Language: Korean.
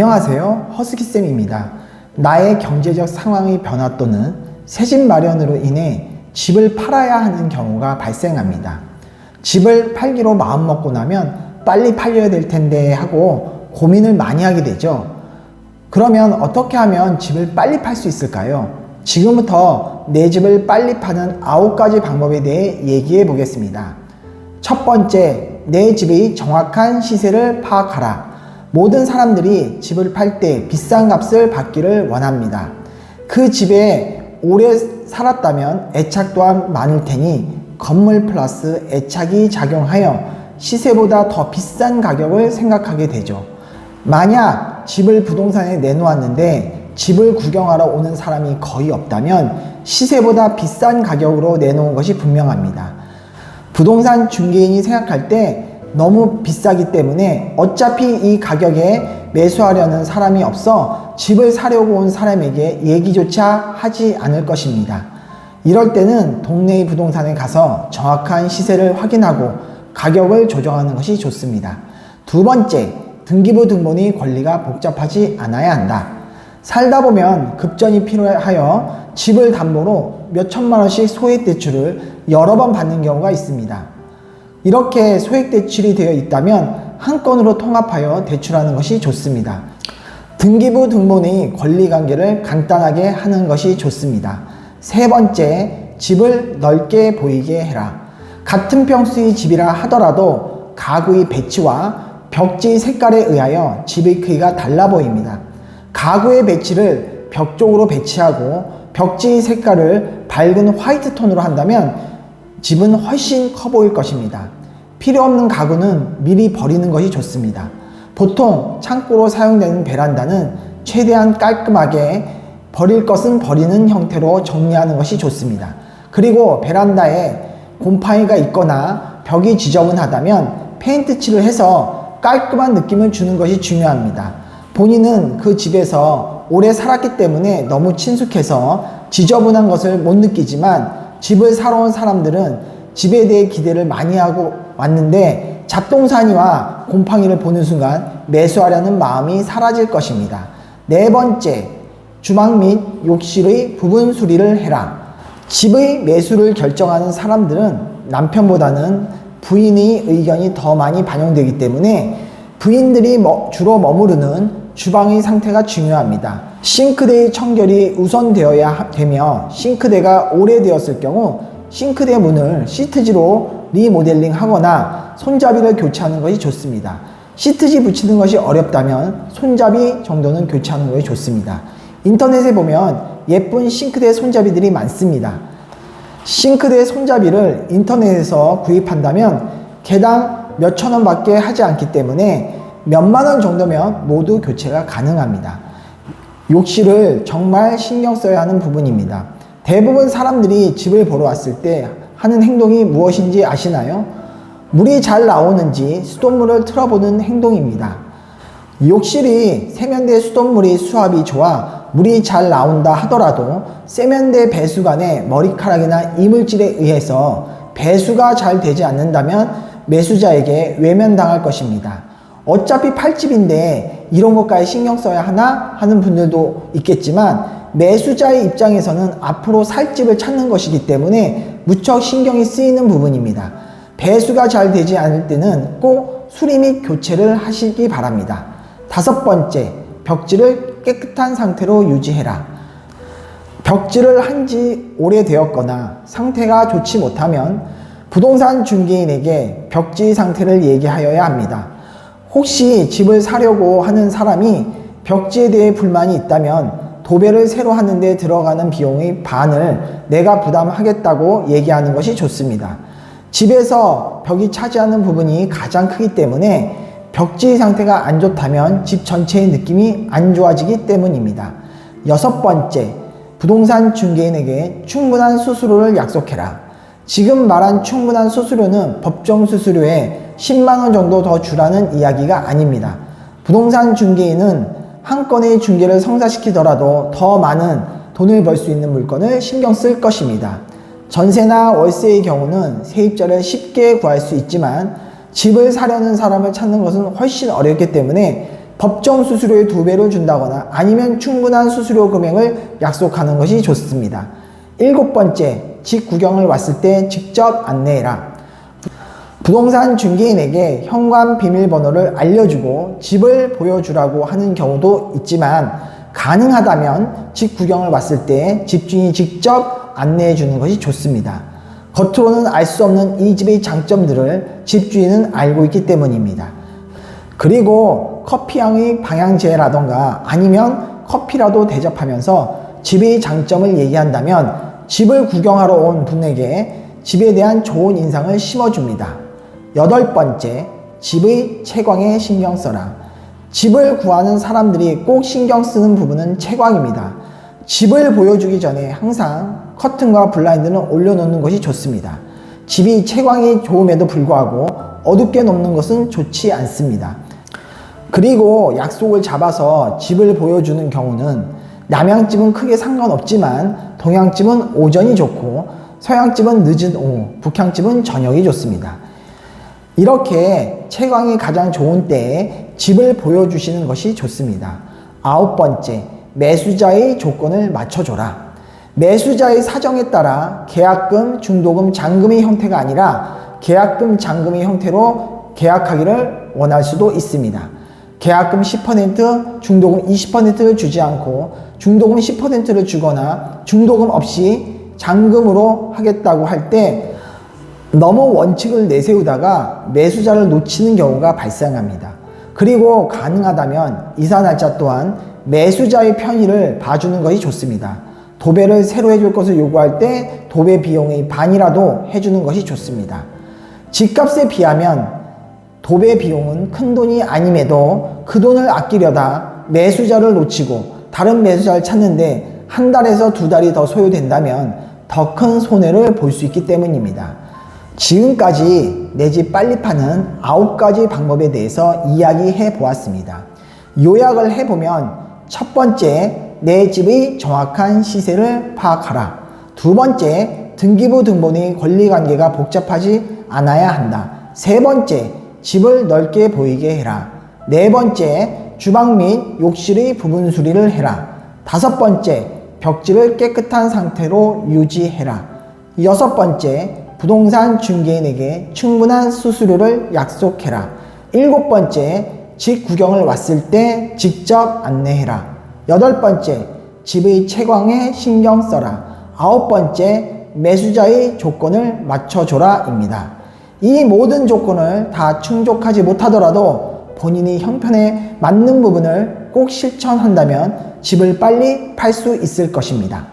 안녕하세요. 허스키쌤입니다. 나의 경제적 상황의 변화 또는 새집 마련으로 인해 집을 팔아야 하는 경우가 발생합니다. 집을 팔기로 마음먹고 나면 빨리 팔려야 될 텐데 하고 고민을 많이 하게 되죠. 그러면 어떻게 하면 집을 빨리 팔 수 있을까요? 지금부터 내 집을 빨리 파는 9가지 방법에 대해 얘기해 보겠습니다. 첫 번째, 내 집의 정확한 시세를 파악하라. 모든 사람들이 집을 팔 때 비싼 값을 받기를 원합니다. 그 집에 오래 살았다면 애착 또한 많을 테니 건물 플러스 애착이 작용하여 시세보다 더 비싼 가격을 생각하게 되죠. 만약 집을 부동산에 내놓았는데 집을 구경하러 오는 사람이 거의 없다면 시세보다 비싼 가격으로 내놓은 것이 분명합니다. 부동산 중개인이 생각할 때 너무 비싸기 때문에 어차피 이 가격에 매수하려는 사람이 없어 집을 사려고 온 사람에게 얘기조차 하지 않을 것입니다. 이럴 때는 동네의 부동산에 가서 정확한 시세를 확인하고 가격을 조정하는 것이 좋습니다. 두 번째, 등기부 등본의 권리가 복잡하지 않아야 한다. 살다 보면 급전이 필요하여 집을 담보로 몇 천만 원씩 소액 대출을 여러 번 받는 경우가 있습니다. 이렇게 소액 대출이 되어 있다면 한 건으로 통합하여 대출하는 것이 좋습니다. 등기부 등본의 권리관계를 간단하게 하는 것이 좋습니다. 세 번째, 집을 넓게 보이게 해라. 같은 평수의 집이라 하더라도 가구의 배치와 벽지 색깔에 의하여 집의 크기가 달라 보입니다. 가구의 배치를 벽 쪽으로 배치하고 벽지 색깔을 밝은 화이트 톤으로 한다면 집은 훨씬 커 보일 것입니다. 필요 없는 가구는 미리 버리는 것이 좋습니다. 보통 창고로 사용되는 베란다는 최대한 깔끔하게 버릴 것은 버리는 형태로 정리하는 것이 좋습니다. 그리고 베란다에 곰팡이가 있거나 벽이 지저분하다면 페인트 칠을 해서 깔끔한 느낌을 주는 것이 중요합니다. 본인은 그 집에서 오래 살았기 때문에 너무 친숙해서 지저분한 것을 못 느끼지만 집을 사러 온 사람들은 집에 대해 기대를 많이 하고 왔는데 잡동사니와 곰팡이를 보는 순간 매수하려는 마음이 사라질 것입니다. 네 번째, 주방 및 욕실의 부분 수리를 해라. 집의 매수를 결정하는 사람들은 남편보다는 부인의 의견이 더 많이 반영되기 때문에 부인들이 주로 머무르는 주방의 상태가 중요합니다. 싱크대의 청결이 우선되어야 되며 싱크대가 오래되었을 경우 싱크대 문을 시트지로 리모델링 하거나 손잡이를 교체하는 것이 좋습니다. 시트지 붙이는 것이 어렵다면 손잡이 정도는 교체하는 것이 좋습니다. 인터넷에 보면 예쁜 싱크대 손잡이들이 많습니다. 싱크대 손잡이를 인터넷에서 구입한다면 개당 몇천 원 밖에 하지 않기 때문에 몇만 원 정도면 모두 교체가 가능합니다. 욕실을 정말 신경 써야 하는 부분입니다. 대부분 사람들이 집을 보러 왔을 때 하는 행동이 무엇인지 아시나요? 물이 잘 나오는지 수돗물을 틀어보는 행동입니다. 욕실이 세면대 수돗물이 수압이 좋아 물이 잘 나온다 하더라도 세면대 배수관의 머리카락이나 이물질에 의해서 배수가 잘 되지 않는다면 매수자에게 외면당할 것입니다. 어차피 팔집인데 이런 것까지 신경 써야 하나 하는 분들도 있겠지만 매수자의 입장에서는 앞으로 살 집을 찾는 것이기 때문에 무척 신경이 쓰이는 부분입니다. 배수가 잘 되지 않을 때는 꼭 수리 및 교체를 하시기 바랍니다. 다섯 번째, 벽지를 깨끗한 상태로 유지해라. 벽지를 한 지 오래되었거나 상태가 좋지 못하면 부동산 중개인에게 벽지 상태를 얘기하여야 합니다. 혹시 집을 사려고 하는 사람이 벽지에 대해 불만이 있다면 도배를 새로 하는데 들어가는 비용의 반을 내가 부담하겠다고 얘기하는 것이 좋습니다. 집에서 벽이 차지하는 부분이 가장 크기 때문에 벽지 상태가 안 좋다면 집 전체의 느낌이 안 좋아지기 때문입니다. 여섯 번째, 부동산 중개인에게 충분한 수수료를 약속해라. 지금 말한 충분한 수수료는 법정 수수료에 10만 원 정도 더 주라는 이야기가 아닙니다. 부동산 중개인은 한 건의 중개를 성사시키더라도 더 많은 돈을 벌 수 있는 물건을 신경 쓸 것입니다. 전세나 월세의 경우는 세입자를 쉽게 구할 수 있지만 집을 사려는 사람을 찾는 것은 훨씬 어렵기 때문에 법정 수수료의 2배를 준다거나 아니면 충분한 수수료 금액을 약속하는 것이 좋습니다. 7번째, 집 구경을 왔을 때 직접 안내해라. 부동산 중개인에게 현관 비밀번호를 알려주고 집을 보여주라고 하는 경우도 있지만 가능하다면 집 구경을 왔을 때 집주인이 직접 안내해 주는 것이 좋습니다. 겉으로는 알 수 없는 이 집의 장점들을 집주인은 알고 있기 때문입니다. 그리고 커피향의 방향제라던가 아니면 커피라도 대접하면서 집의 장점을 얘기한다면 집을 구경하러 온 분에게 집에 대한 좋은 인상을 심어줍니다. 8번째, 집의 채광에 신경 써라. 집을 구하는 사람들이 꼭 신경 쓰는 부분은 채광입니다. 집을 보여주기 전에 항상 커튼과 블라인드는 올려놓는 것이 좋습니다. 집이 채광이 좋음에도 불구하고 어둡게 놓는 것은 좋지 않습니다. 그리고 약속을 잡아서 집을 보여주는 경우는 남향집은 크게 상관없지만 동향집은 오전이 좋고 서향집은 늦은 오후, 북향집은 저녁이 좋습니다. 이렇게 채광이 가장 좋은 때에 집을 보여주시는 것이 좋습니다. 9번째, 매수자의 조건을 맞춰줘라. 매수자의 사정에 따라 계약금, 중도금, 잔금의 형태가 아니라 계약금, 잔금의 형태로 계약하기를 원할 수도 있습니다. 계약금 10%, 중도금 20%를 주지 않고 중도금 10%를 주거나 중도금 없이 잔금으로 하겠다고 할 때 너무 원칙을 내세우다가 매수자를 놓치는 경우가 발생합니다. 그리고 가능하다면 이사 날짜 또한 매수자의 편의를 봐주는 것이 좋습니다. 도배를 새로 해줄 것을 요구할 때 도배 비용의 반이라도 해주는 것이 좋습니다. 집값에 비하면 도배 비용은 큰 돈이 아님에도 그 돈을 아끼려다 매수자를 놓치고 다른 매수자를 찾는데 한 달에서 2달이 더 소요된다면 더 큰 손해를 볼 수 있기 때문입니다. 지금까지 내 집 빨리 파는 9가지 방법에 대해서 이야기해 보았습니다. 요약을 해보면 첫 번째, 내 집의 정확한 시세를 파악하라. 두 번째, 등기부 등본의 권리관계가 복잡하지 않아야 한다. 세 번째, 집을 넓게 보이게 해라. 네 번째, 주방 및 욕실의 부분 수리를 해라. 다섯 번째, 벽지를 깨끗한 상태로 유지해라. 여섯 번째, 부동산 중개인에게 충분한 수수료를 약속해라. 일곱 번째, 집 구경을 왔을 때 직접 안내해라. 여덟 번째, 집의 채광에 신경 써라. 아홉 번째, 매수자의 조건을 맞춰줘라 입니다. 이 모든 조건을 다 충족하지 못하더라도 본인이 형편에 맞는 부분을 꼭 실천한다면 집을 빨리 팔 수 있을 것입니다.